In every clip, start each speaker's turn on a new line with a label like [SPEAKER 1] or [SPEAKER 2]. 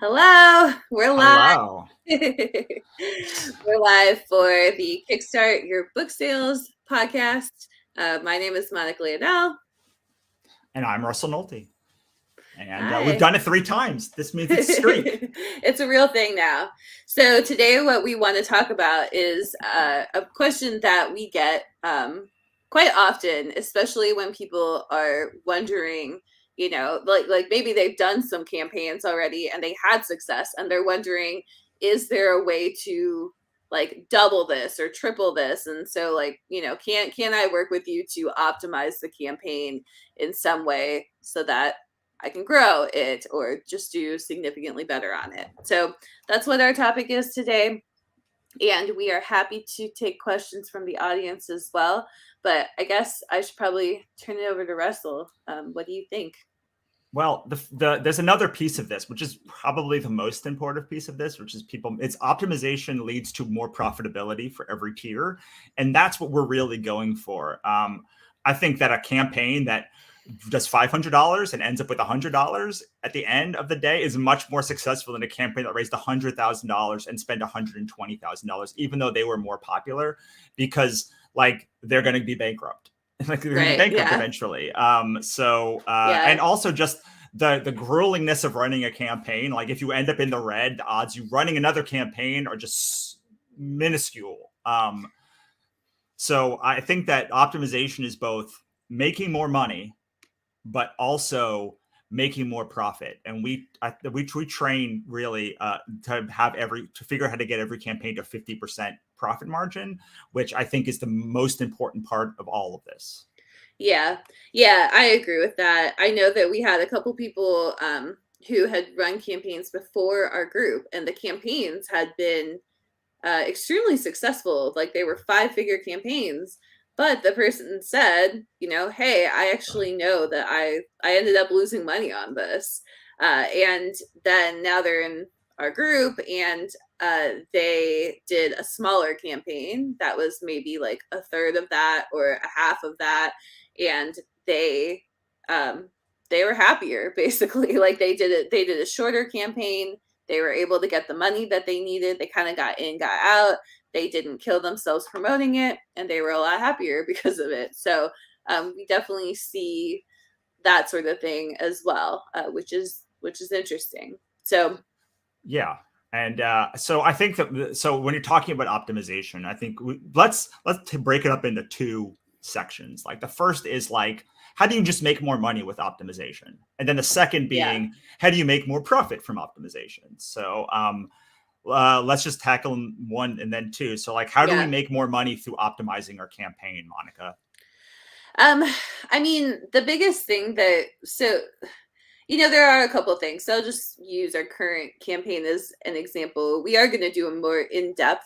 [SPEAKER 1] Hello, we're live.
[SPEAKER 2] Hello.
[SPEAKER 1] We're live for the Kickstart Your Book Sales podcast. My name is Monica Leonel.
[SPEAKER 2] And I'm Russell Nolte. And we've
[SPEAKER 1] Hi.
[SPEAKER 2] done it 3 times. This means it's a streak.
[SPEAKER 1] It's a real thing now. So today what we want to talk about is a question that we get quite often, especially when people are wondering, like maybe they've done some campaigns already and they had success and they're wondering, is there a way to like double this or triple this? And so like, can I work with you to optimize the campaign in some way so that I can grow it or just do significantly better on it? So that's what our topic is today. And we are happy to take questions from the audience as well. But I guess I should probably turn it over to Russell. What do you think?
[SPEAKER 2] Well, there's another piece of this, which is probably the most important piece of this, which is it's optimization leads to more profitability for every tier. And that's what we're really going for. I think that a campaign that does $500 and ends up with $100 at the end of the day is much more successful than a campaign that raised $100,000 and spent $120,000, even though they were more popular, because like they're going to be bankrupt. Like they're going to be
[SPEAKER 1] Right.
[SPEAKER 2] bankrupt
[SPEAKER 1] Yeah.
[SPEAKER 2] eventually.
[SPEAKER 1] Yeah.
[SPEAKER 2] And also just the gruelingness of running a campaign. Like if you end up in the red, the odds you running another campaign are just minuscule. So I think that optimization is both making more money, but also making more profit. And we train really to figure out how to get every campaign to 50% profit margin, which I think is the most important part of all of this.
[SPEAKER 1] Yeah. Yeah. I agree with that. I know that we had a couple people who had run campaigns before our group, and the campaigns had been extremely successful. Like they were 5-figure campaigns, but the person said, hey, I actually know that I ended up losing money on this, and then now they're in our group, and they did a smaller campaign that was maybe like a third of that or a half of that, and they um, they were happier basically. Like they did a shorter campaign. They were able to get the money that they needed. They kind of got in, got out. They didn't kill themselves promoting it, and they were a lot happier because of it. So we definitely see that sort of thing as well, which is interesting. So
[SPEAKER 2] Yeah. And so I think so when you're talking about optimization, I think let's break it up into two sections. Like the first is like, how do you just make more money with optimization? And then the second
[SPEAKER 1] yeah,
[SPEAKER 2] being, how do you make more profit from optimization? So let's just tackle one and then two. So like, how do we
[SPEAKER 1] yeah.
[SPEAKER 2] make more money through optimizing our campaign, Monica?
[SPEAKER 1] Um, I mean, the biggest thing there are a couple of things. So I'll just use our current campaign as an example. We are going to do a more in-depth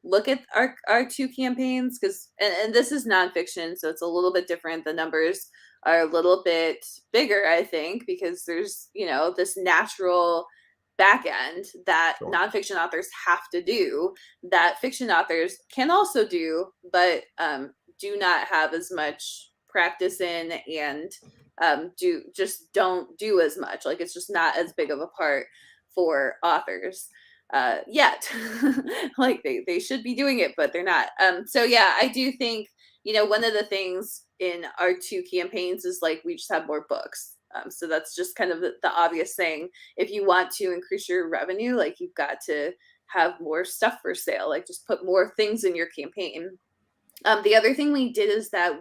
[SPEAKER 1] look at our two campaigns because, and this is nonfiction, so it's a little bit different. The numbers are a little bit bigger, I think, because there's, this natural back end that
[SPEAKER 2] Sure.
[SPEAKER 1] nonfiction authors have to do that fiction authors can also do, but do not have as much practice in, and don't do as much. Like it's just not as big of a part for authors yet. Like they should be doing it, but they're not. So yeah, I do think, one of the things in our two campaigns is like we just have more books. So that's just kind of the obvious thing. If you want to increase your revenue, like you've got to have more stuff for sale, like just put more things in your campaign. The other thing we did is that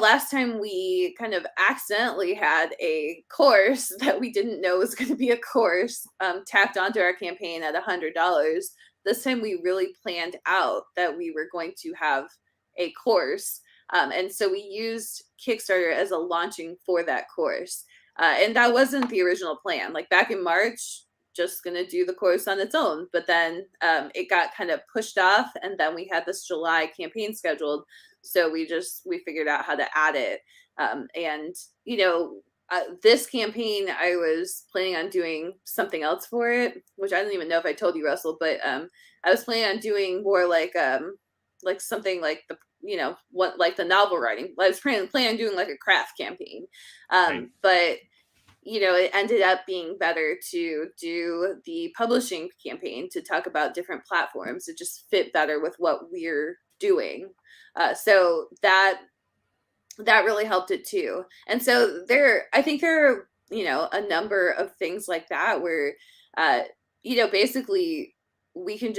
[SPEAKER 1] last time we kind of accidentally had a course that we didn't know was going to be a course tacked onto our campaign at $100. This time we really planned out that we were going to have a course. And so we used Kickstarter as a launching for that course. And that wasn't the original plan. Like back in March, just going to do the course on its own. But then it got kind of pushed off. And then we had this July campaign scheduled. So we figured out how to add it. And, this campaign, I was planning on doing something else for it, which I don't even know if I told you, Russell, but I was planning on doing more like something like what like the novel writing. I was planning on doing like a craft campaign.
[SPEAKER 2] Right.
[SPEAKER 1] But it ended up being better to do the publishing campaign to talk about different platforms. It just fit better with what we're doing. So that really helped it too. And so I think there are, a number of things like that where, uh, basically we could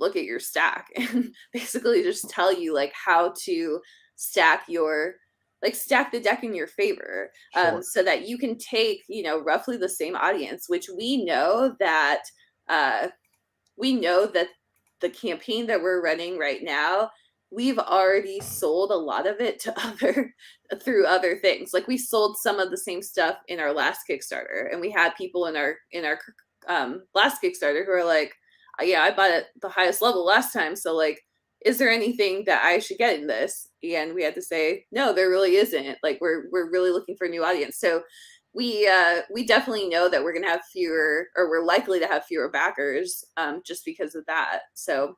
[SPEAKER 1] look at your stack and basically just tell you like how to stack stack the deck in your favor,
[SPEAKER 2] Sure.
[SPEAKER 1] so that you can take, roughly the same audience, which uh, we know that the campaign that we're running right now, we've already sold a lot of it to through other things. Like we sold some of the same stuff in our last Kickstarter, and we had people in our last Kickstarter who are like, yeah, I bought it the highest level last time, so like, is there anything that I should get in this? And we had to say, no, there really isn't. Like we're really looking for a new audience. So we definitely know that we're going to have fewer, or we're likely to have fewer backers, just because of that. So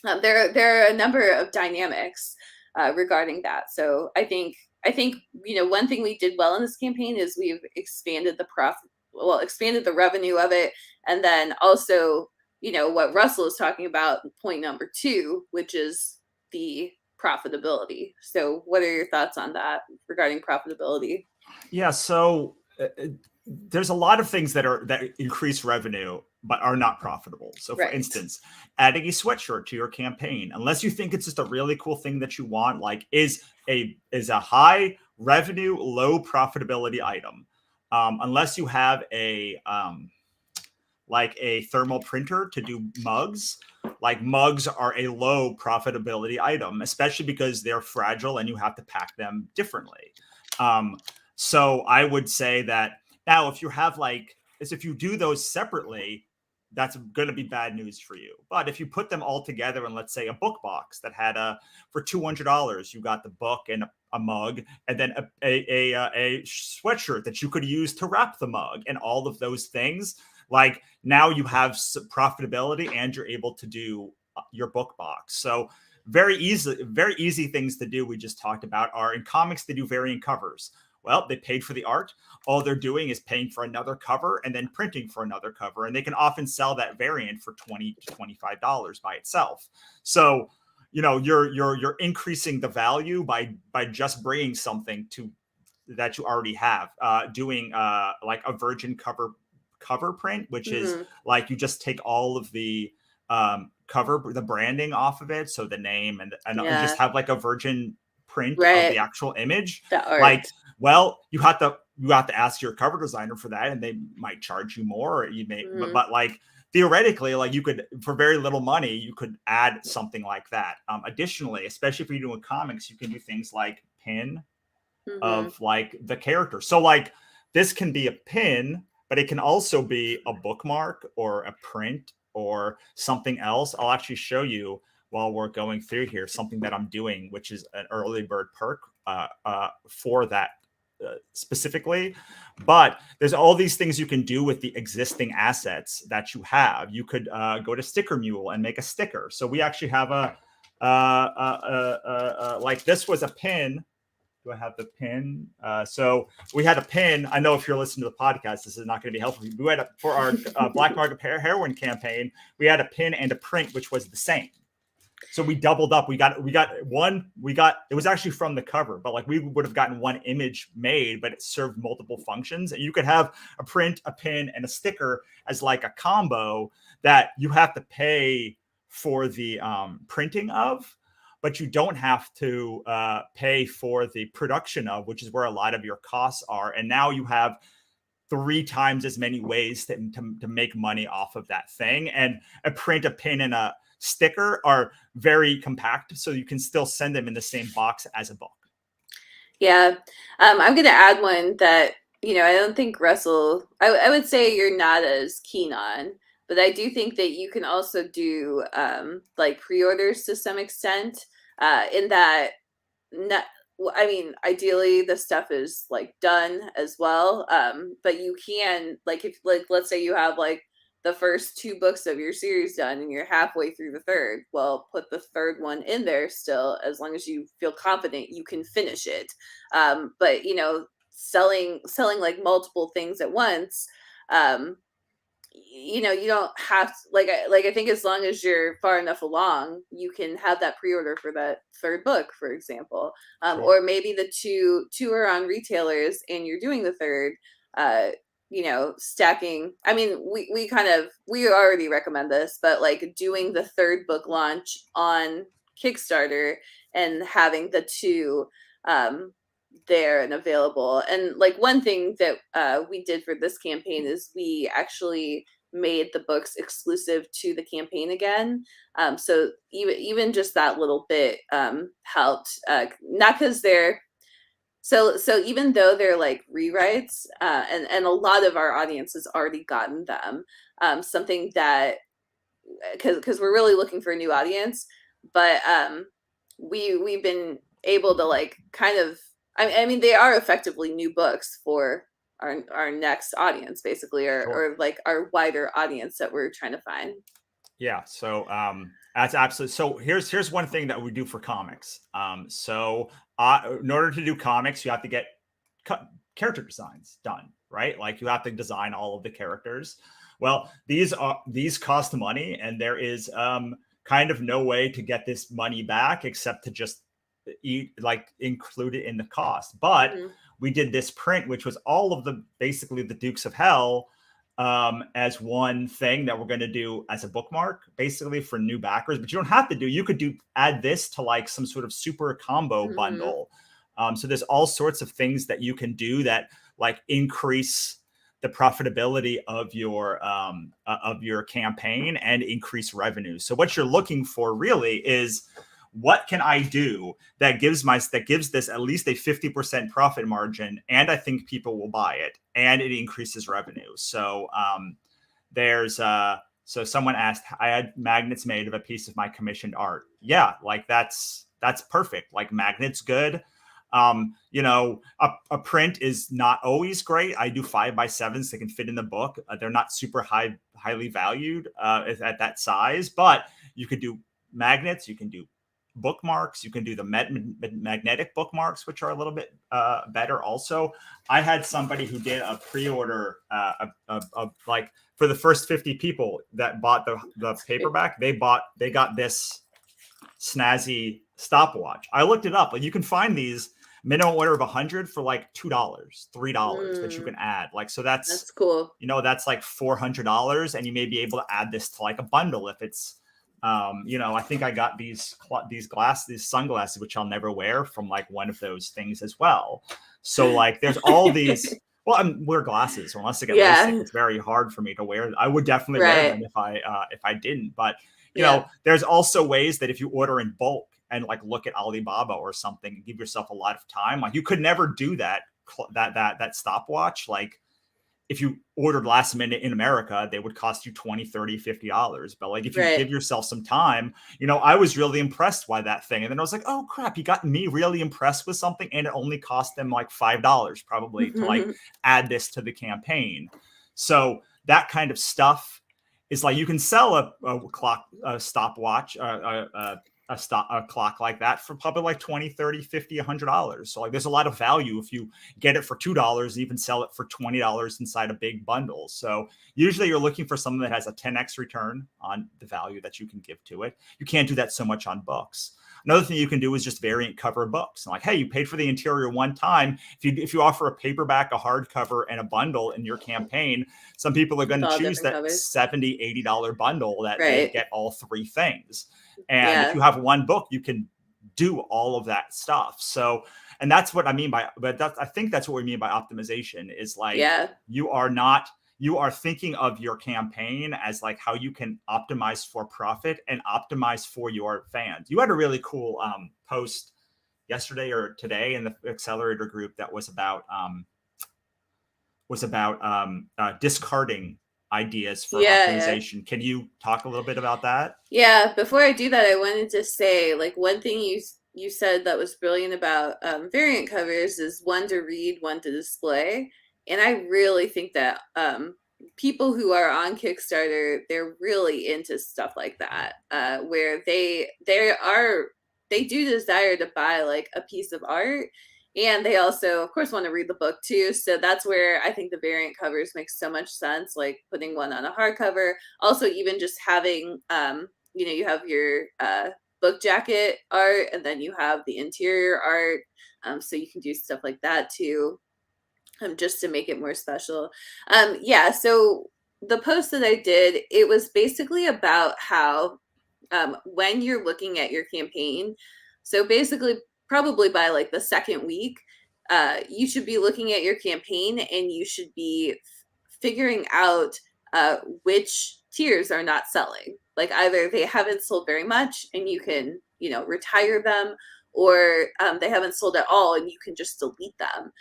[SPEAKER 1] there are a number of dynamics regarding that. So I think one thing we did well in this campaign is we've expanded expanded the revenue of it, and then also what Russell is talking about, point number 2, which is the profitability. So what are your thoughts on that regarding profitability?
[SPEAKER 2] Yeah, so there's a lot of things that increase revenue but are not profitable. So for
[SPEAKER 1] Right.
[SPEAKER 2] instance, adding a sweatshirt to your campaign, unless you think it's just a really cool thing that you want, like is a high revenue, low profitability item. Unless you have a like a thermal printer to do mugs. Like mugs are a low profitability item, especially because they're fragile and you have to pack them differently. So I would say that now if you have if you do those separately, that's going to be bad news for you. But if you put them all together in, let's say, a book box that had for $200, you got the book and a mug, and then a sweatshirt that you could use to wrap the mug, and all of those things, like now you have profitability and you're able to do your book box. So very easy things to do. We just talked about are in comics, they do variant covers. Well, they paid for the art. All they're doing is paying for another cover and then printing for another cover. And they can often sell that variant for $20 to $25 by itself. So, you're increasing the value by just bringing something to that you already have, doing like a virgin cover print, which is like you just take all of the the branding off of it, so the name and you just have like a virgin print of the actual image.
[SPEAKER 1] The art.
[SPEAKER 2] Like, well, you have to ask your cover designer for that, and they might charge you more, or you may, but like theoretically, like you could, for very little money, you could add something like that. Additionally, especially if you're doing comics, you can do things like pin of like the character. So like this can be a pin, but it can also be a bookmark or a print or something else. I'll actually show you while we're going through here something that I'm doing, which is an early bird perk for that specifically. But there's all these things you can do with the existing assets that you have. You could go to Sticker Mule and make a sticker. So we actually have like this was a pin. Do I have the pin? So we had a pin. I know if you're listening to the podcast, this is not going to be helpful. We had for our Black Market Heroin campaign, we had a pin and a print, which was the same. So we doubled up. We got it was actually from the cover, but like we would have gotten one image made, but it served multiple functions. And you could have a print, a pin, and a sticker as like a combo that you have to pay for the printing of, but you don't have to pay for the production of, which is where a lot of your costs are. And now you have 3 times as many ways to make money off of that thing. And a print, a pin, and a sticker are very compact, so you can still send them in the same box as a book.
[SPEAKER 1] Yeah. I'm going to add one that, I don't think Russell, I would say you're not as keen on, but I do think that you can also do like pre-orders to some extent, in that, not, I mean, ideally the stuff is like done as well. But you can, like, if like, let's say you have like the first 2 books of your series done and you're halfway through the third, well, put the third one in there still, as long as you feel confident you can finish it. But selling like multiple things at once, um, you know, you don't have to, like I think as long as you're far enough along, you can have that pre-order for that third book, for example.
[SPEAKER 2] Sure.
[SPEAKER 1] Or maybe the two are on retailers and you're doing the third, uh, you know, stacking. I mean, we already recommend this, but like doing the third book launch on Kickstarter and having the two there and available. And like one thing that we did for this campaign is we actually made the books exclusive to the campaign again. So even just that little bit helped. Not because they're so even though they're like rewrites, and a lot of our audience has already gotten them. Something that because we're really looking for a new audience, but we've been able to like kind of I mean they are effectively new books for our next audience basically,
[SPEAKER 2] Sure.
[SPEAKER 1] or like our wider audience that we're trying to find.
[SPEAKER 2] Yeah. So that's absolutely. So here's one thing that we do for comics. So in order to do comics, you have to get character designs done, right? Like you have to design all of the characters. Well, these cost money, and there is kind of no way to get this money back except to just include it in the cost. But we did this print, which was all of the basically the Dukes of Hell as one thing that we're going to do as a bookmark, basically for new backers. But you don't have to you could add this to like some sort of super combo bundle. So there's all sorts of things that you can do that like increase the profitability of your campaign and increase revenue. So what you're looking for really is, what can I do that gives this at least a 50% profit margin, and I think people will buy it, and it increases revenue. So so someone asked, I had magnets made of a piece of my commissioned art. Yeah, like that's perfect. Like magnets good. You know, a print is not always great. I do 5x7s that can fit in the book. They're not super highly valued at that size, but you could do magnets. You can do bookmarks. You can do the magnetic bookmarks, which are a little bit better. Also, I had somebody who did a pre-order like for the first 50 people that bought the paperback. They got this snazzy stopwatch. I looked it up, and you can find these minimum order of 100 for like $2, $3 that you can add. Like, so that's
[SPEAKER 1] cool.
[SPEAKER 2] You know, that's like $400, and you may be able to add this to like a bundle if it's you know, I think I got these sunglasses, which I'll never wear, from like one of those things as well. So like there's all these. Well, I wear glasses, so unless I get LASIK, it's very hard for me to wear. I would definitely wear them if I didn't. But you know, there's also ways that if you order in bulk and like look at Alibaba or something, and give yourself a lot of time. Like you could never do that stopwatch. Like if you ordered last minute in America, they would cost you $20, $30, $50. But like if you give yourself some time, you know, I was really impressed by that thing. And then I was like, oh crap, you got me really impressed with something. And it only cost them like $5 probably to like add this to the campaign. So that kind of stuff is like, you can sell a stopwatch, a clock like that for probably like $20, $30, $50, $100. So like there's a lot of value if you get it for $2, even sell it for $20 inside a big bundle. So usually you're looking for something that has a 10x return on the value that you can give to it. You can't do that so much on books. Another thing you can do is just variant cover books. Like, hey, you paid for the interior one time. If you offer a paperback, a hardcover, and a bundle in your campaign, some people are going to choose that $70, $80 bundle that they get all three things. And if you have one book, you can do all of that stuff. So, and that's what I mean by, I think that's what we mean by optimization is like, you are thinking of your campaign as like how you can optimize for profit and optimize for your fans. You had a really cool post yesterday or today in the accelerator group that was about discarding ideas for optimization. Can you talk a little bit about that?
[SPEAKER 1] Yeah, before I do that, I wanted to say like one thing you said that was brilliant about variant covers is one to read, one to display. And I really think that people who are on Kickstarter, they're really into stuff like that, where they do desire to buy like a piece of art, And they also, of course, want to read the book too. So that's where I think the variant covers make so much sense, like putting one on a hardcover. Also, even just having, you have your book jacket art, and then you have the interior art. So you can do stuff like that too, just to make it more special. Yeah, so the post that I did, it was basically about how when you're looking at your campaign, so basically probably by like the second week, you should be looking at your campaign and you should be figuring out which tiers are not selling. Like either they haven't sold very much and you can, retire them, or they haven't sold at all and you can just delete them.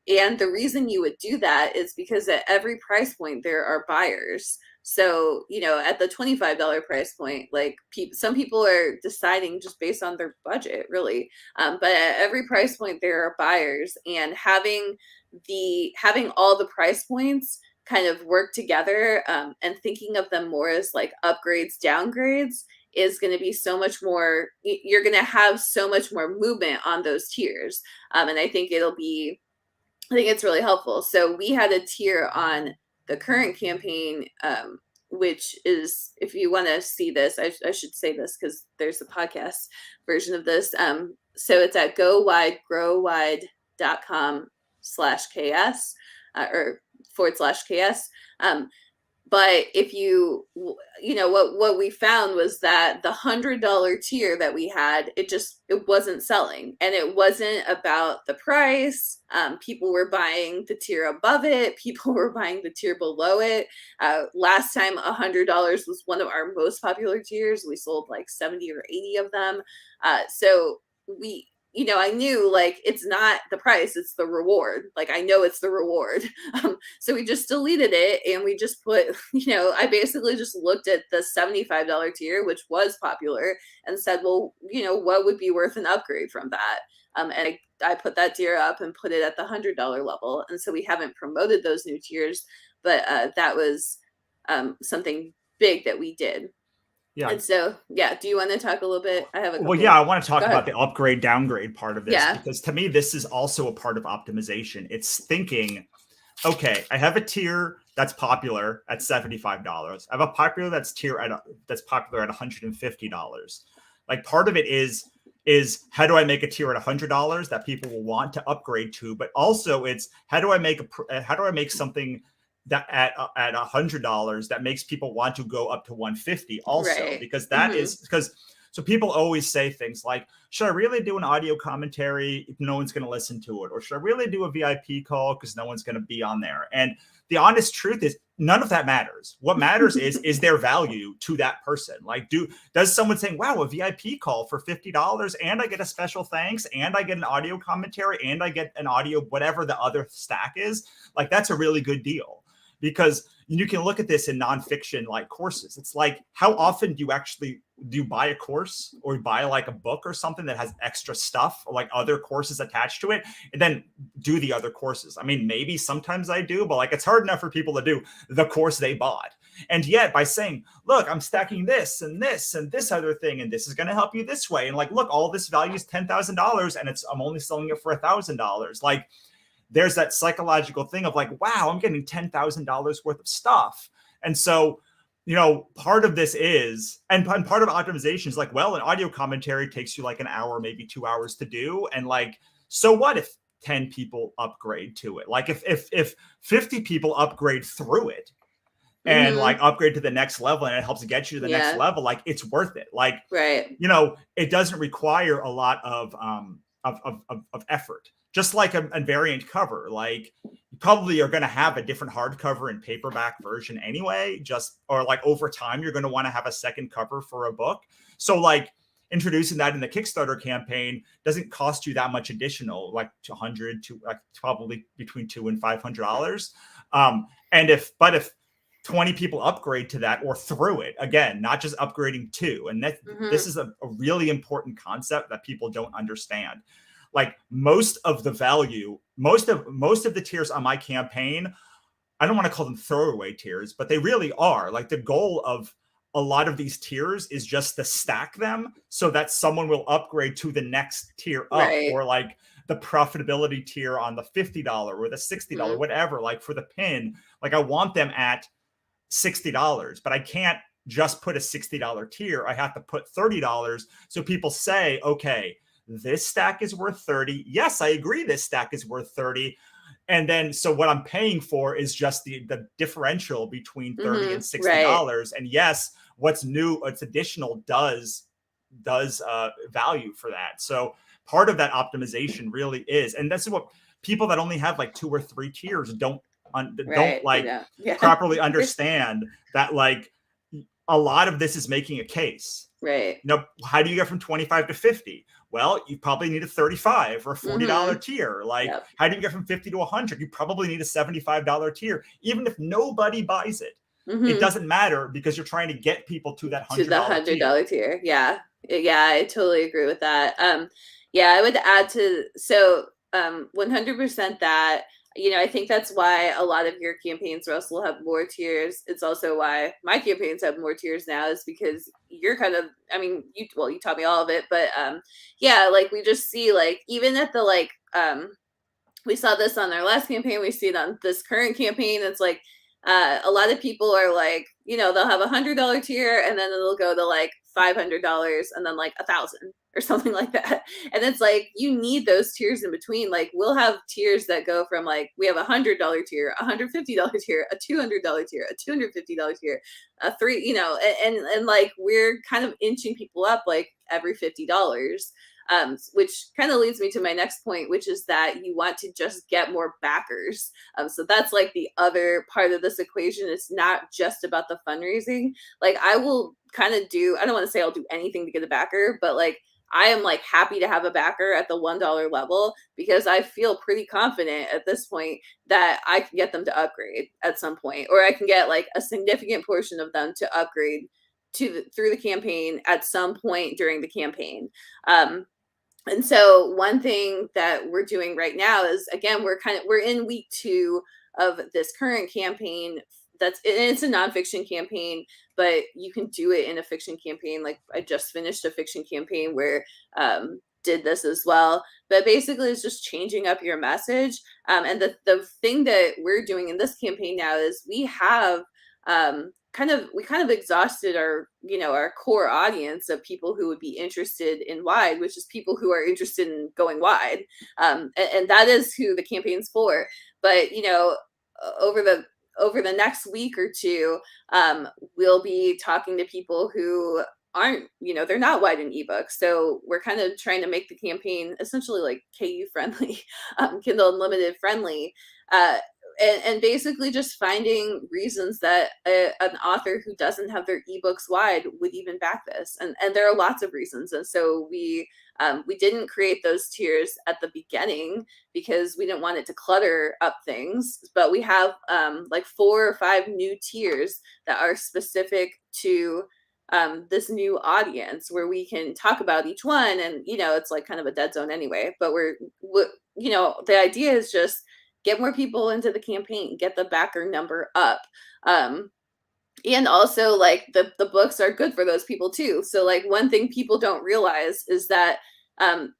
[SPEAKER 1] And the reason you would do that is because at every price point, there are buyers. So, at the $25 price point, like some people are deciding just based on their budget, really. But at every price point, there are buyers, and having all the price points kind of work together, and thinking of them more as like upgrades, downgrades, is going to be so much more. You're going to have so much more movement on those tiers, and I think it's really helpful. So we had a tier on the current campaign, which is, if you want to see this, I should say this because there's a podcast version of this. So it's at gowidegrowwide.com/KS, or /KS. But if what we found was that the $100 tier that we had, it wasn't selling, and it wasn't about the price. People were buying the tier above it. People were buying the tier below it. Last time, $100 was one of our most popular tiers. We sold like 70 or 80 of them. So I knew like it's not the price, it's the reward. Like I know it's the reward. So we just deleted it and we just put, I basically just looked at the $75 tier, which was popular, and said, well, what would be worth an upgrade from that? And I put that tier up and put it at the $100 level. And so we haven't promoted those new tiers, but that was something big that we did.
[SPEAKER 2] Yeah.
[SPEAKER 1] And so, do you want to talk a little bit? I have a couple.
[SPEAKER 2] Well, yeah, I want to talk about the upgrade downgrade part of this, because to me, this is also a part of optimization. It's thinking, okay, I have a tier that's popular at $75. I have a popular that's popular at $150. Like part of it is how do I make a tier at $100 that people will want to upgrade to, but also it's how do I make something that at $100 that makes people want to go up to $150 also, right? Because that is because so people always say things like, should I really do an audio commentary if no one's going to listen to it? Or should I really do a VIP call because no one's going to be on there? And the honest truth is none of that matters. What matters is their value to that person. Like, does someone saying, wow, a VIP call for $50 and I get a special thanks and I get an audio commentary and I get an audio, whatever the other stack is, like that's a really good deal. Because you can look at this in nonfiction like courses. It's like, how often do you buy a course or buy like a book or something that has extra stuff or like other courses attached to it and then do the other courses? I mean, maybe sometimes I do, but like it's hard enough for people to do the course they bought. And yet by saying, look, I'm stacking this and this and this other thing, and this is going to help you this way. And like, look, all this value is $10,000 and I'm only selling it for $1,000. Like, there's that psychological thing of like, wow, I'm getting $10,000 worth of stuff. And so, part of this is, and part of optimization is like, well, an audio commentary takes you like an hour, maybe 2 hours to do. And like, so what if 10 people upgrade to it? Like if 50 people upgrade through it and like upgrade to the next level and it helps get you to the next level, like it's worth it. Like, right. It doesn't require a lot of effort. Just like a variant cover, like you probably are going to have a different hardcover and paperback version anyway, or like over time, you're going to want to have a second cover for a book. So like introducing that in the Kickstarter campaign doesn't cost you that much additional, like $100 to like probably between $200 and $500. And if 20 people upgrade to that or through it, again, not just upgrading to, and this is a really important concept that people don't understand. Like most of the value, most of the tiers on my campaign, I don't want to call them throwaway tiers, but they really are. Like the goal of a lot of these tiers is just to stack them so that someone will upgrade to the next tier up, right? Or like the profitability tier on the $50 or the $60, whatever, like for the pin, like I want them at $60, but I can't just put a $60 tier. I have to put $30. So people say, okay, this stack is worth 30. Yes, I agree. This stack is worth 30. And then, so what I'm paying for is just the differential between 30 and $60. And yes, what's new, what's additional does value for that. So part of that optimization really is, and this is what people that only have like 2 or 3 tiers don't properly understand, that like a lot of this is making a case.
[SPEAKER 1] Right.
[SPEAKER 2] You know, how do you get from 25 to 50? Well, you probably need a $35 or a $40 tier. Like, how do you get from 50 to 100? You probably need a $75 tier. Even if nobody buys it, it doesn't matter, because you're trying to get people to that $100
[SPEAKER 1] tier. Yeah, I totally agree with that. Yeah, I would add to 100% that. You know, I think that's why a lot of your campaigns, Russ, will have more tiers. It's also why my campaigns have more tiers now, is because you're kind of, I mean, you taught me all of it, but yeah, like we just see, like, even at the, like, we saw this on our last campaign, we see it on this current campaign. It's like a lot of people are like, you know, they'll have $100 tier, and then it'll go to like $500, and then like $1,000 or something like that. And it's like, you need those tiers in between. Like, we'll have tiers that go from, like, we have $100 tier, $150 tier, a $200 tier, a $250 tier, a $3, you know, and like, we're kind of inching people up like every $50. Which kind of leads me to my next point, which is that you want to just get more backers. So that's like the other part of this equation. It's not just about the fundraising. Like, I will kind of I don't want to say I'll do anything to get a backer, but like, I am like happy to have a backer at the $1 level, because I feel pretty confident at this point that I can get them to upgrade at some point, or I can get like a significant portion of them to upgrade through the campaign at some point during the campaign. And so one thing that we're doing right now is, again, we're in week 2 of this current campaign. It's a nonfiction campaign, but you can do it in a fiction campaign. Like, I just finished a fiction campaign where did this as well. But basically, it's just changing up your message. And the thing that we're doing in this campaign now is we have kind of exhausted our core audience of people who would be interested in wide, which is people who are interested in going wide, and that is who the campaign's for. But you know, over the next week or two, we'll be talking to people who aren't, they're not wide in ebooks. So we're kind of trying to make the campaign essentially like KU friendly, Kindle Unlimited friendly. And basically just finding reasons that an author who doesn't have their ebooks wide would even back this. And there are lots of reasons. And so we didn't create those tiers at the beginning because we didn't want it to clutter up things. But we have like 4 or 5 new tiers that are specific to this new audience, where we can talk about each one. And, it's like kind of a dead zone anyway. But the idea is just get more people into the campaign, get the backer number up. And also, like, the books are good for those people too. So like, one thing people don't realize is that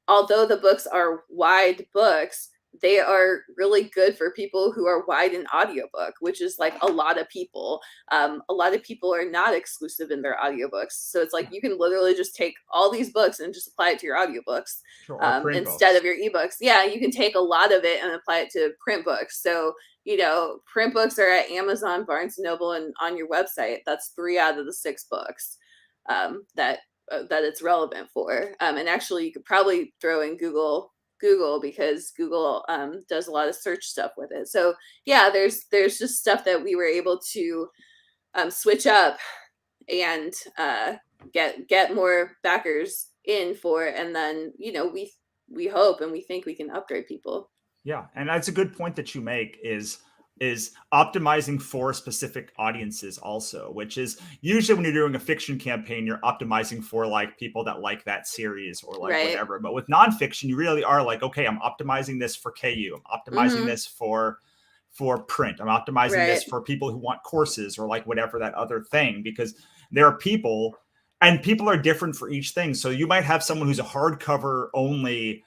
[SPEAKER 1] although the books are wide books, they are really good for people who are wide in audiobook, which is like a lot of people. A lot of people are not exclusive in their audiobooks. So it's like, you can literally just take all these books and just apply it to your audiobooks instead of your ebooks. Yeah, you can take a lot of it and apply it to print books. So, print books are at Amazon, Barnes & Noble, and on your website. That's 3 out of the 6 books that it's relevant for. And actually, you could probably throw in Google, because Google does a lot of search stuff with it. So yeah, there's just stuff that we were able to switch up and get more backers in for, and then we hope and we think we can upgrade people.
[SPEAKER 2] Yeah, and that's a good point that you make, is optimizing for specific audiences also, which is usually when you're doing a fiction campaign, you're optimizing for like people that like that series or like whatever. But with nonfiction, you really are like, okay, I'm optimizing this for KU. I'm optimizing this for print. I'm optimizing this for people who want courses or like whatever that other thing, because there are people, and people are different for each thing. So you might have someone who's a hardcover only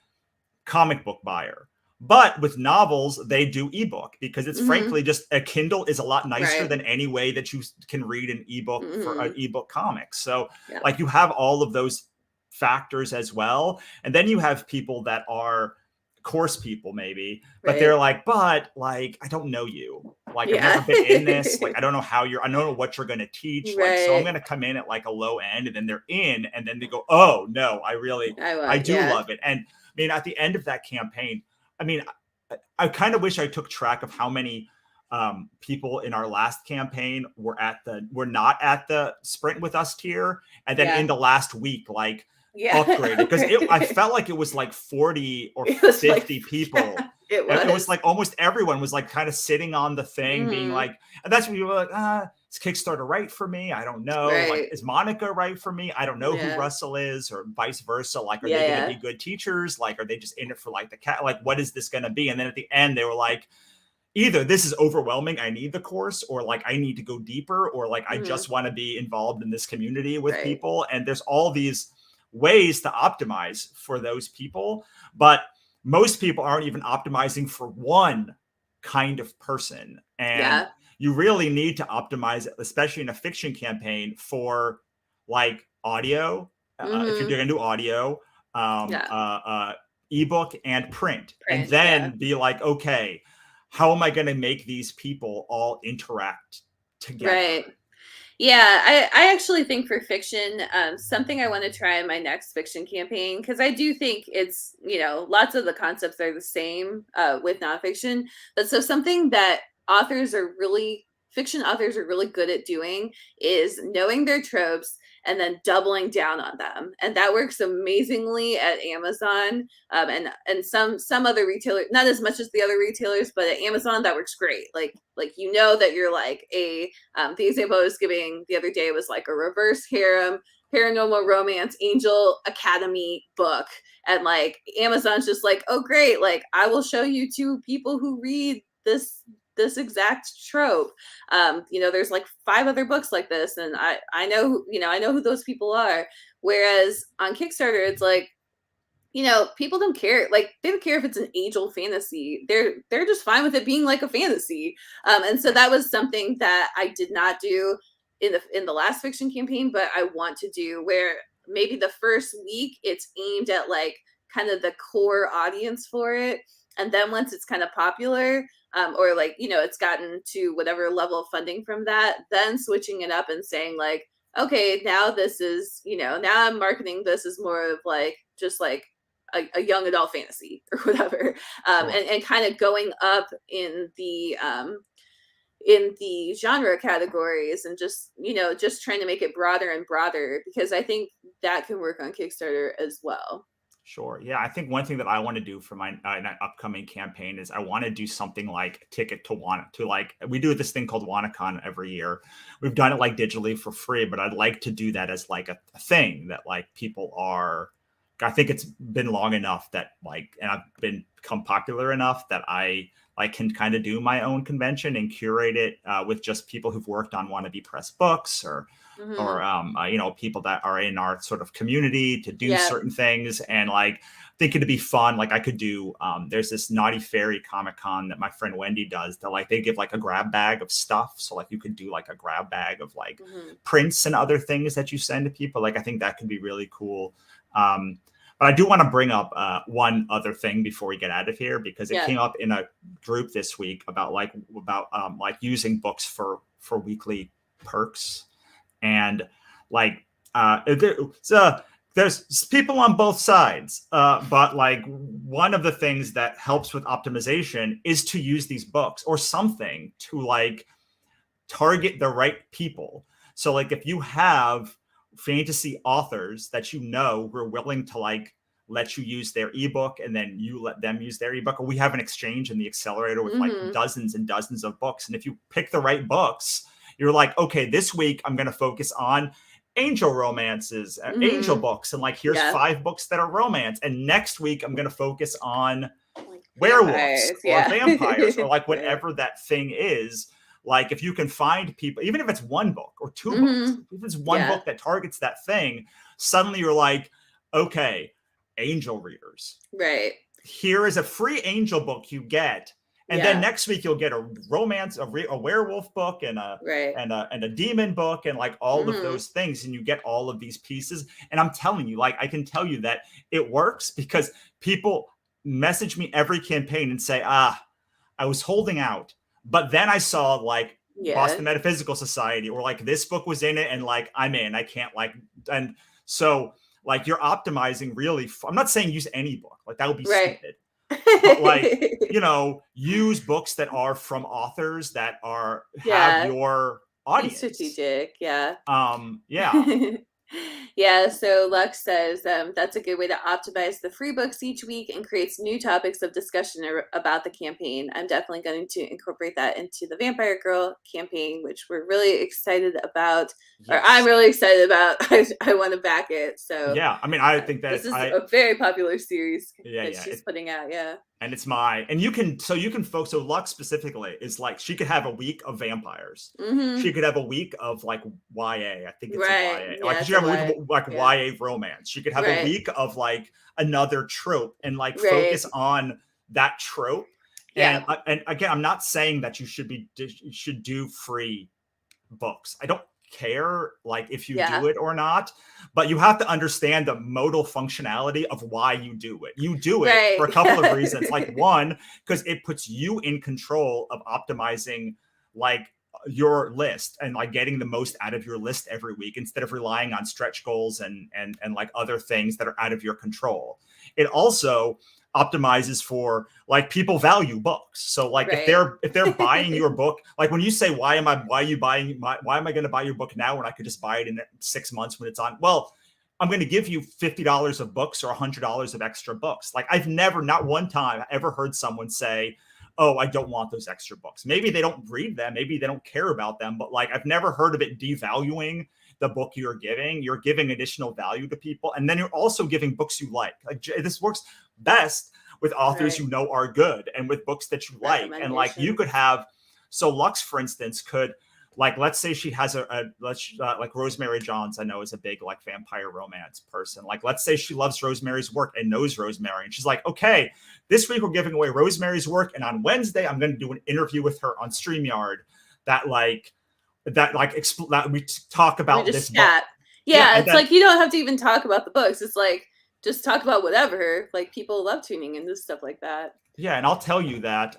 [SPEAKER 2] comic book buyer. But with novels, they do ebook because it's frankly just a Kindle is a lot nicer than any way that you can read an ebook for an ebook comic. So like you have all of those factors as well. And then you have people that are course people maybe, but they're like, but like, I don't know you. Like I've never been in this. Like, I don't know how I don't know what you're going to teach. Like, so I'm going to come in at like a low end, and then they're in, and then they go, oh no, I do love it. And I mean, at the end of that campaign, I mean, I kind of wish I took track of how many people in our last campaign were not at the sprint with us tier. And then in the last week, like upgraded, because I felt like it was like 40 or 50 like, people. It was like almost everyone was like kind of sitting on the thing being like, and that's when you were like, is Kickstarter right for me? I don't know. Like, is Monica right for me? I don't know who Russell is, or vice versa. Like, are they going to be good teachers? Like, are they just in it for like the cat? Like, what is this going to be? And then at the end, they were like, either this is overwhelming, I need the course, or like I need to go deeper, or like I just want to be involved in this community with people. And there's all these ways to optimize for those people, but most people aren't even optimizing for one kind of person. And you really need to optimize, especially in a fiction campaign, for like audio, if you're going to do audio, ebook and print, and then be like, okay, how am I going to make these people all interact together?
[SPEAKER 1] Yeah, I actually think for fiction, something I want to try in my next fiction campaign, because I do think it's, lots of the concepts are the same with nonfiction, but so something that fiction authors are really good at doing is knowing their tropes and then doubling down on them. And that works amazingly at Amazon, and some other retailers, not as much as the other retailers, but at Amazon that works great. Like that you're like the example I was giving the other day was like a reverse harem paranormal romance angel academy book, and like Amazon's just like, oh great, like I will show you two people who read this exact trope. There's like 5 other books like this, and I know who those people are. Whereas on Kickstarter, it's like, people don't care. Like, they don't care if it's an age-old fantasy. They're just fine with it being like a fantasy. And so that was something that I did not do in the last fiction campaign, but I want to do, where maybe the first week it's aimed at like kind of the core audience for it. And then once it's kind of popular, or like, it's gotten to whatever level of funding from that, then switching it up and saying like, okay, now this is, now I'm marketing this as more of like, just like a young adult fantasy or whatever. And kind of going up in the genre categories, and just trying to make it broader and broader, because I think that can work on Kickstarter as well.
[SPEAKER 2] Sure. Yeah. I think one thing that I want to do for my upcoming campaign is I want to do something like Ticket to like, we do this thing called WannaCon every year. We've done it like digitally for free, but I'd like to do that as like a thing that like people are, I think it's been long enough that like, and I've become popular enough that I like can kind of do my own convention and curate it with just people who've worked on wannabe press books, or people that are in our sort of community to do certain things. And like, think it'd be fun. Like I could do, there's this Naughty Fairy Comic Con that my friend Wendy does, that like, they give like a grab bag of stuff. So like you could do like a grab bag of like prints and other things that you send to people. Like, I think that could be really cool. But I do want to bring up one other thing before we get out of here, because it came up in a group this week about using books for weekly perks. And like, there's people on both sides. But like, one of the things that helps with optimization is to use these books or something to like target the right people. So like, if you have fantasy authors that who are willing to like let you use their ebook, and then you let them use their ebook, or we have an exchange in the accelerator with like dozens and dozens of books. And if you pick the right books, you're like, okay, this week I'm going to focus on angel romances, angel books, and like, here's 5 books that are romance. And next week I'm going to focus on werewolves or vampires, or like whatever that thing is. Like, if you can find people, even if it's one book or 2 books, if it's one book that targets that thing, suddenly you're like, okay, angel readers.
[SPEAKER 1] Right.
[SPEAKER 2] here is a free angel book you get. And then next week you'll get a romance, a werewolf book, and a demon book, and like all of those things, and you get all of these pieces. And I'm telling you, like I can tell you that it works because people message me every campaign and say, I was holding out, but then I saw like Boston Metaphysical Society, or like this book was in it, and like I'm in. I can't like, and so like you're optimizing really. I'm not saying use any book, like that would be stupid. But like, you know, use books that are from authors that have your audience.
[SPEAKER 1] Be strategic. Yeah.
[SPEAKER 2] Yeah,
[SPEAKER 1] so Lux says that's a good way to optimize the free books each week and creates new topics of discussion about the campaign. I'm definitely going to incorporate that into the Vampire Girl campaign, which we're really excited about, or I'm really excited about. I want to back it. So
[SPEAKER 2] yeah, I mean, I think that
[SPEAKER 1] this is a very popular series that she's putting out.
[SPEAKER 2] And it's so Lux specifically is like, she could have a week of vampires. She could have a week of like YA. I think it's a YA. Like she could have a week of like YA romance. She could have a week of like another trope and like focus on that trope. And again, I'm not saying that you should do free books. I don't care like if you do it or not, but you have to understand the modal functionality of why you do it. You do it for a couple of reasons. Like one, because it puts you in control of optimizing like your list and like getting the most out of your list every week instead of relying on stretch goals and like other things that are out of your control. It also optimizes for like people value books. So like if they're buying your book, like when you say why am I going to buy your book now when I could just buy it in 6 months when it's on? Well, I'm going to give you $50 of books or $100 of extra books. Like I've never, not one time, ever heard someone say, oh, I don't want those extra books. Maybe they don't read them, maybe they don't care about them, but like I've never heard of it devaluing the book you're giving. You're giving additional value to people, and then you're also giving books you like this works best with authors you know are good and with books that you like. And like you could have, so Lux, for instance, could like, let's say she has like Rosemary Johns, I know is a big like vampire romance person. Like, let's say she loves Rosemary's work and knows Rosemary. And she's like, okay, this week we're giving away Rosemary's work. And on Wednesday, I'm going to do an interview with her on StreamYard that we talk about this book.
[SPEAKER 1] Yeah, it's like, you don't have to even talk about the books. It's like, just talk about whatever. Like people love tuning into stuff like that.
[SPEAKER 2] Yeah. And I'll tell you that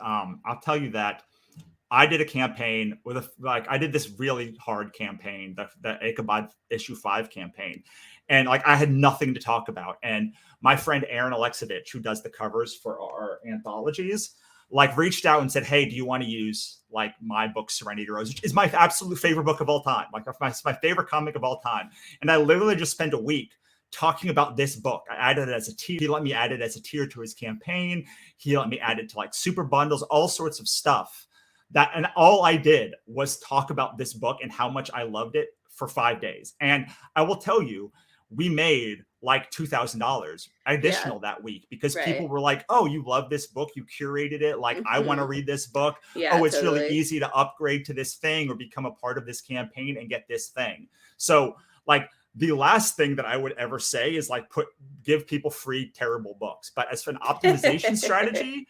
[SPEAKER 2] I did a campaign with I did this really hard campaign, the Ichabod issue 5 campaign. And like, I had nothing to talk about. And my friend, Aaron Alexevich, who does the covers for our anthologies, like reached out and said, hey, do you want to use like my book, Serenity Rose, which is my absolute favorite book of all time. Like my favorite comic of all time. And I literally just spent a week talking about this book. I added it as a tier. He let me add it as a tier to his campaign. He let me add it to like super bundles, all sorts of stuff. And all I did was talk about this book and how much I loved it for 5 days. And I will tell you, we made like $2,000 additional that week because people were like, oh, you love this book. You curated it. Like, I want to read this book.
[SPEAKER 1] Yeah,
[SPEAKER 2] it's really easy to upgrade to this thing or become a part of this campaign and get this thing. So like, the last thing that I would ever say is like give people free terrible books. But as for an optimization strategy,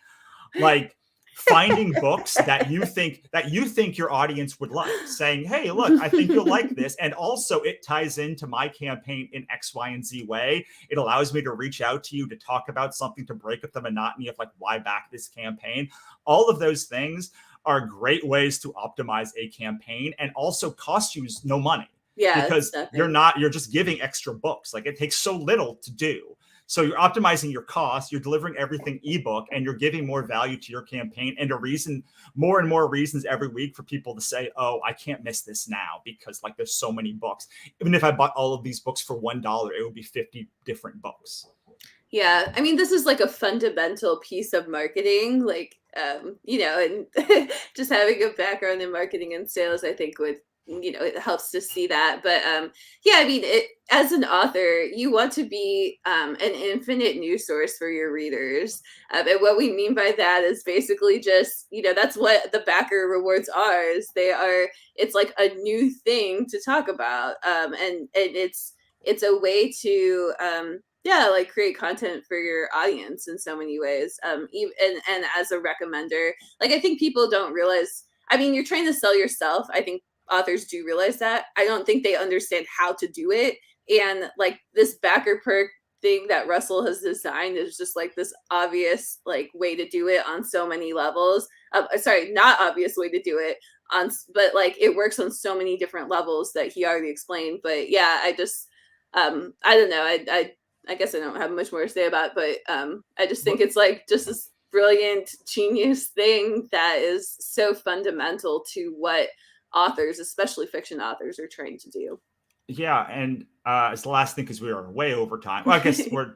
[SPEAKER 2] like finding books that you think your audience would like, saying, hey, look, I think you'll like this. And also it ties into my campaign in X, Y, and Z way. It allows me to reach out to you to talk about something, to break up the monotony of like, why back this campaign? All of those things are great ways to optimize a campaign and also cost you no money.
[SPEAKER 1] Yeah,
[SPEAKER 2] because you're just giving extra books. Like it takes so little to do. So you're optimizing your costs, you're delivering everything ebook, and you're giving more value to your campaign and more and more reasons every week for people to say, oh, I can't miss this now because like there's so many books. Even if I bought all of these books for $1, it would be 50 different books.
[SPEAKER 1] Yeah. I mean, this is like a fundamental piece of marketing, like, and just having a background in marketing and sales, I think it helps to see that. But I mean, as an author, you want to be an infinite news source for your readers. And what we mean by that is basically just, that's what the backer rewards are. It's like a new thing to talk about. And it's a way to yeah, like create content for your audience in so many ways. Even and as a recommender, like I think people don't realize. I mean, you're trying to sell yourself. I think authors do realize that. I don't think they understand how to do it. And like this backer perk thing that Russell has designed is just like this obvious like way to do it on so many levels. Sorry, not obvious way to do it on, but like it works on so many different levels that he already explained. But yeah, I just I don't know. I guess I don't have much more to say about it, but I just think it's like just this brilliant genius thing that is so fundamental to what authors, especially fiction authors, are trying to do.
[SPEAKER 2] Yeah, and it's the last thing because we are way over time. Well, I guess we're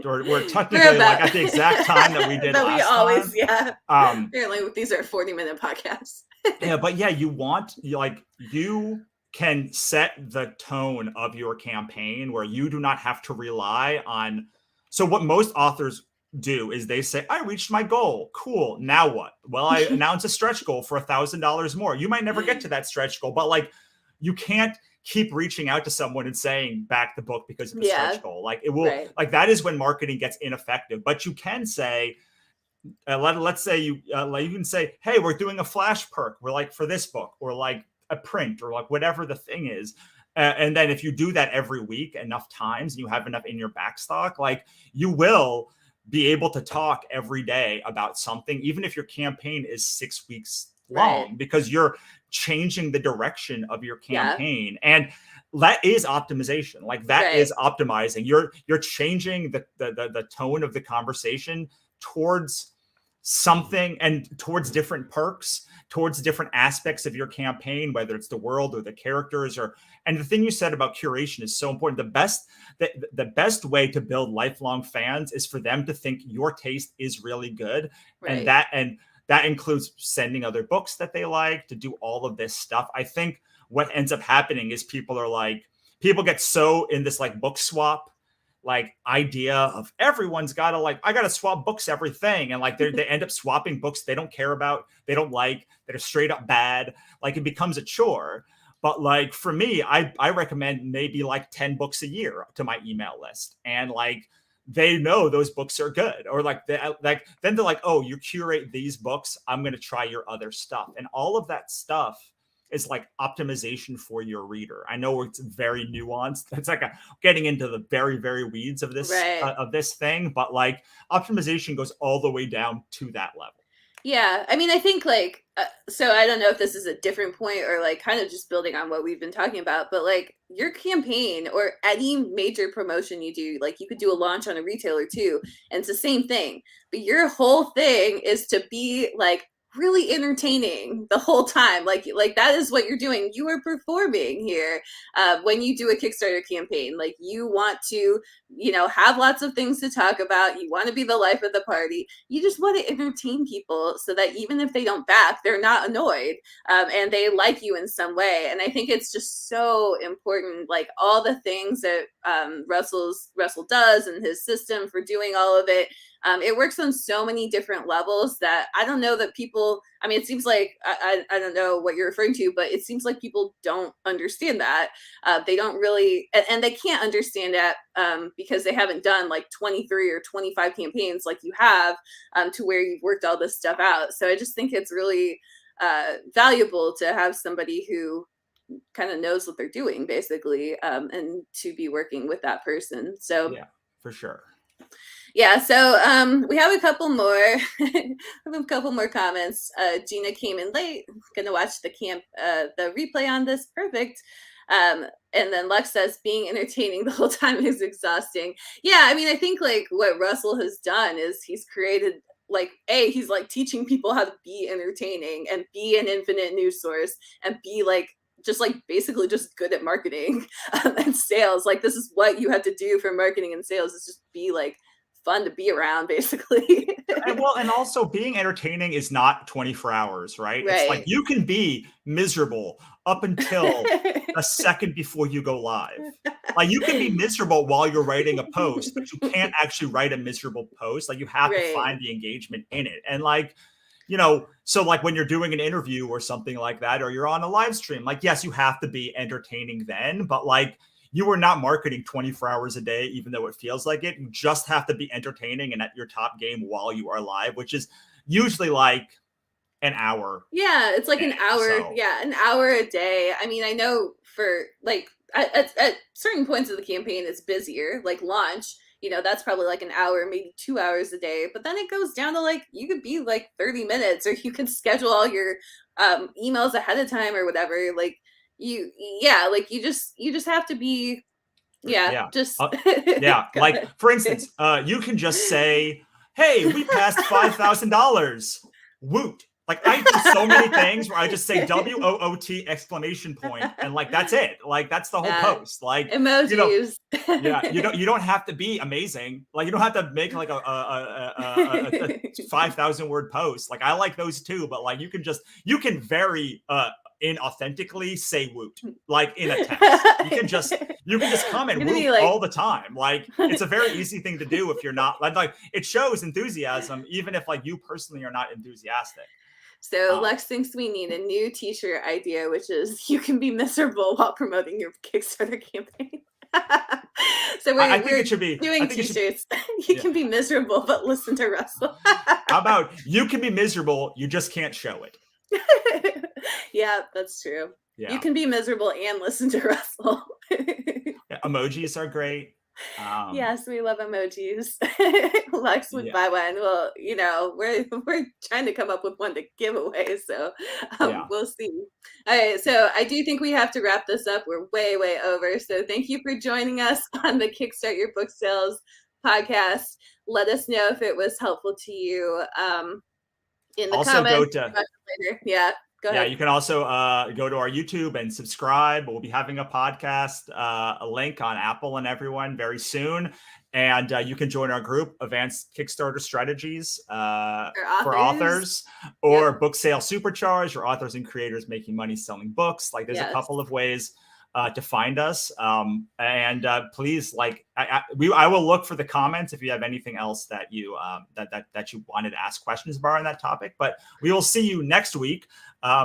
[SPEAKER 2] technically like at the exact time that we did
[SPEAKER 1] that
[SPEAKER 2] last
[SPEAKER 1] we always
[SPEAKER 2] time.
[SPEAKER 1] Yeah. Apparently, these are 40-minute podcasts.
[SPEAKER 2] Yeah, but yeah, you can set the tone of your campaign where you do not have to rely on. So what most authors do is they say, I reached my goal. Cool. Now what? Well, I announced a stretch goal for $1,000 more. You might never get to that stretch goal, but like you can't keep reaching out to someone and saying back the book because of the stretch goal. Like it will, like that is when marketing gets ineffective. But you can say, let's say you can say, hey, we're doing a flash perk. We're like for this book or like a print or like whatever the thing is. And then if you do that every week enough times and you have enough in your backstock, like you will be able to talk every day about something, even if your campaign is 6 weeks long, because you're changing the direction of your campaign. And that is optimization. Like that is optimizing. You're changing the tone of the conversation towards something and towards different perks, towards different aspects of your campaign, whether it's the world or the characters and the thing you said about curation is so important. The best way to build lifelong fans is for them to think your taste is really good. And that includes sending other books that they like, to do all of this stuff. I think what ends up happening is people get so in this like book swap like idea of everyone's got to like, I got to swap books, everything. And like they end up swapping books they don't care about, they don't like, that are straight up bad. Like it becomes a chore. But like for me, I recommend maybe like 10 books a year to my email list. And like they know those books are good. Or like then they're like, oh, you curate these books, I'm going to try your other stuff. And all of that stuff is like optimization for your reader. I know it's very nuanced. It's like getting into the very, very weeds of this of this thing, but like optimization goes all the way down to that level.
[SPEAKER 1] Yeah, I mean, I think like so I don't know if this is a different point or like kind of just building on what we've been talking about, but like your campaign or any major promotion you do, like you could do a launch on a retailer too, and it's the same thing. But your whole thing is to be like really entertaining the whole time. Like that is what you're doing. You are performing here when you do a Kickstarter campaign. Like you want to, have lots of things to talk about. You want to be the life of the party. You just want to entertain people so that even if they don't back, they're not annoyed and they like you in some way. And I think it's just so important. Like all the things that Russell does and his system for doing all of it. It works on so many different levels that I don't know that people, I mean, it seems like, I don't know what you're referring to, but it seems like people don't understand that. They don't really, and they can't understand that because they haven't done like 23 or 25 campaigns like you have to where you've worked all this stuff out. So I just think it's really valuable to have somebody who kind of knows what they're doing basically and to be working with that person. So
[SPEAKER 2] yeah, for sure.
[SPEAKER 1] Yeah, so we have a couple more comments. Gina came in late, gonna watch the replay on this. Perfect. And then Lex says being entertaining the whole time is exhausting. Yeah, I mean, I think like what Russell has done is he's created like he's like teaching people how to be entertaining and be an infinite news source and be like just like basically just good at marketing and sales. Like this is what you have to do for marketing and sales, is just be like fun to be around basically.
[SPEAKER 2] and also being entertaining is not 24 hours, right? It's like you can be miserable up until a second before you go live. Like you can be miserable while you're writing a post, but you can't actually write a miserable post. Like you have to find the engagement in it. And like, so like when you're doing an interview or something like that, or you're on a live stream, like, yes, you have to be entertaining then, but like, you are not marketing 24 hours a day, even though it feels like it. You just have to be entertaining and at your top game while you are live, which is usually like an hour.
[SPEAKER 1] Yeah, it's like an hour.
[SPEAKER 2] So.
[SPEAKER 1] Yeah, an hour a day. I mean, I know for like at certain points of the campaign, it's busier. Like launch, that's probably like an hour, maybe 2 hours a day. But then it goes down to like you could be like 30 minutes, or you can schedule all your emails ahead of time or whatever. Like like you just have to be, just
[SPEAKER 2] like for instance, you can just say, "Hey, we passed $5,000. Woot!" Like I do so many things where I just say WOOT exclamation point, and like that's it. Like that's the whole post. Like
[SPEAKER 1] emojis.
[SPEAKER 2] You don't have to be amazing. Like you don't have to make like a 5,000 word post. Like I like those too, but like you can very inauthentically say woot, like in a text. You can just comment woot like, all the time. Like it's a very easy thing to do if you're not like it shows enthusiasm, even if like you personally are not enthusiastic.
[SPEAKER 1] So Lex thinks we need a new t-shirt idea, which is you can be miserable while promoting your Kickstarter campaign. So I think it should be doing t-shirts. You can be miserable, but listen to Russell.
[SPEAKER 2] How about you can be miserable, you just can't show it.
[SPEAKER 1] Yeah, that's true.
[SPEAKER 2] Yeah.
[SPEAKER 1] You can be miserable and listen to Russell.
[SPEAKER 2] Emojis are great.
[SPEAKER 1] Yes, we love emojis. Lex would buy one. Well, we're trying to come up with one to give away, so we'll see. All right, so I do think we have to wrap this up. We're way over. So thank you for joining us on the Kickstart Your Book Sales podcast. Let us know if it was helpful to you in the
[SPEAKER 2] also
[SPEAKER 1] comments.
[SPEAKER 2] Go
[SPEAKER 1] ahead.
[SPEAKER 2] Yeah, you can also go to our YouTube and subscribe. We'll be having a podcast, a link on Apple and everyone very soon. And you can join our group, Advanced Kickstarter Strategies for authors, or Book Sale Supercharge, or authors and creators making money selling books. Like there's a couple of ways to find us. And please, like, I will look for the comments if you have anything else that you that you wanted to ask questions about on that topic. But we will see you next week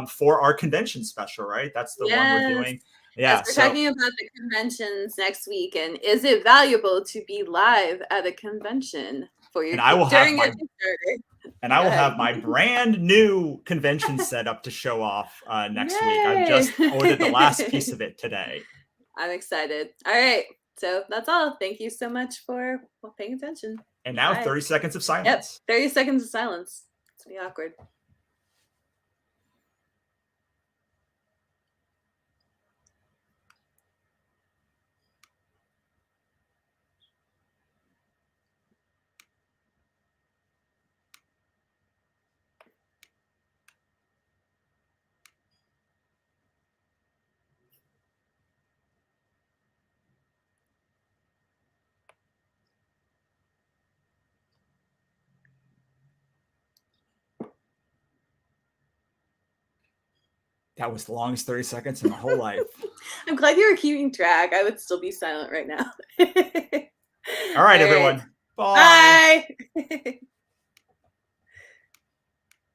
[SPEAKER 2] for our convention special, right? That's the one we're doing. Yeah,
[SPEAKER 1] we're talking about the conventions next week, and is it valuable to be live at a convention for your during a Kickstarter?
[SPEAKER 2] And I will have my brand new convention set up to show off next week. I've just ordered the last piece of it today.
[SPEAKER 1] I'm excited. All right. So that's all. Thank you so much for paying attention.
[SPEAKER 2] And now 30 seconds of silence.
[SPEAKER 1] Yep. 30 seconds of silence. It's going to be awkward.
[SPEAKER 2] That was the longest 30 seconds in my whole life.
[SPEAKER 1] I'm glad you were keeping track. I would still be silent right now.
[SPEAKER 2] All right, everyone. Bye.
[SPEAKER 1] Bye.